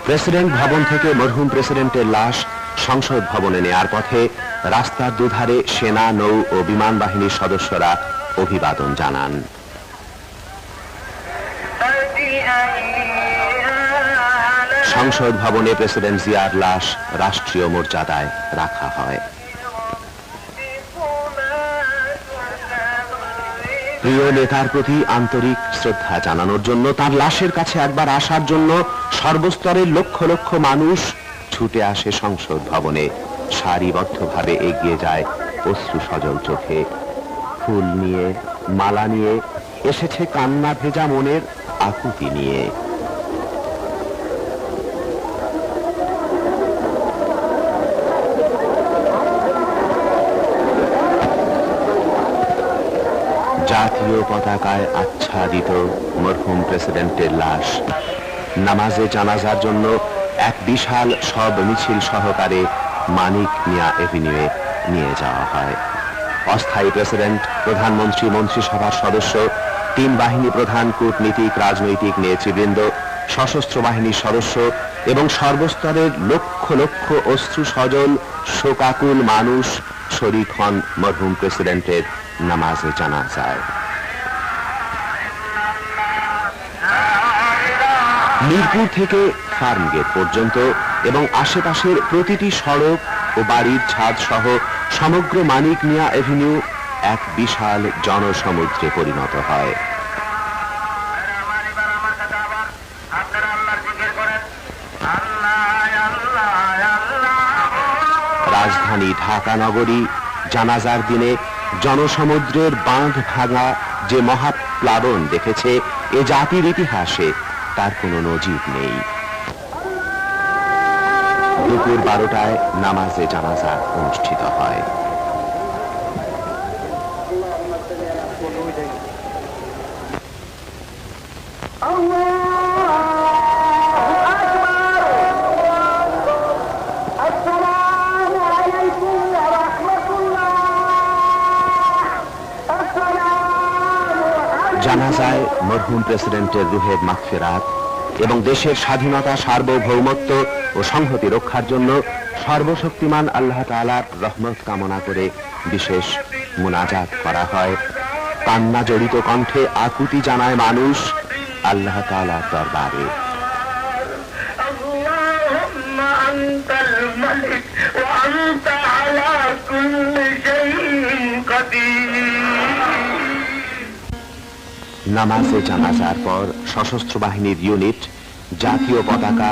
President ভবন থেকে মরহুম প্রেসিডেন্টের লাশ সংসদ ভবনে নেয়ার পথে রাস্তার দুধারে সেনা, নৌ ও বিমান বাহিনীর সদস্যরা অভিবাদন জানান। সংসদ ভবনে প্রেসিডেন্ট জিয়ার লাশ রাষ্ট্রীয় মর্যাদায় রাখা হয়। প্রিয় নেতার প্রতি আন্তরিক শ্রদ্ধা জানানোর জন্য, তার লাশের কাছে একবার আসার জন্য সর্বস্তরের লক্ষ লক্ষ মানুষ ছুটে আসে সংসদ ভবনে। সারিবদ্ধভাবে এগিয়ে যায় অশ্রু সজল চোখে। ফুল নিয়ে, মালা নিয়ে, এসেছে কান্না ভেজা মনের আকুতি নিয়ে। জাতীয় পতাকায় আচ্ছাদিত মরহুম প্রেসিডেন্টের লাশ নামাজে জানাজার জন্য এক বিশাল সব মিছিল সহকারে মানিক মিয়া এভিনিউয়ে নিয়ে যাওয়া হয়। অস্থায়ী প্রেসিডেন্ট, প্রধানমন্ত্রী, মন্ত্রিসভার সদস্য, তিন বাহিনী প্রধান, কূটনীতিক, রাজনৈতিক নেতৃবৃন্দ, সশস্ত্র বাহিনীর সদস্য এবং সর্বস্তরের লক্ষ লক্ষ অশ্রু সজল শোকাকুল মানুষ শরীক হন মরহুম প্রেসিডেন্টের নামাজে জানাজায়। মিরপুর থেকে ফার্মগেট পর্যন্ত এবং আশেপাশের প্রতিটি সড়ক ও বাড়ির ছাদ সহ সমগ্র মানিক মিয়া এভিনিউ এক বিশাল জনসমুদ্রে পরিণত হয়। রাজধানী ঢাকা নগরী জানাজার দিনে জনসমুদ্রের বাঁধ ভাঙা যে মহাপ্লাবন দেখেছে, এ জাতির ইতিহাসে তার কোনো নজির নেই। দুপুর 12টায় নামাজে জানাজা অনুষ্ঠিত হয়। জানাজায় মরহুম প্রেসিডেন্টের রুহের মাগফিরাত এবং দেশের স্বাধীনতা, সার্বভৌমত্ব ও সংহতি রক্ষার জন্য সর্বশক্তিমান আল্লাহ তাআলার রহমত কামনা করে বিশেষ মুনাজাত করা হয়। কান্না জড়িত কণ্ঠে আকুতি জানায় মানুষ আল্লাহ তাআলার দরবারে। নামাজে জানাজার পর সশস্ত্র বাহিনীর ইউনিট জাতীয় পতাকা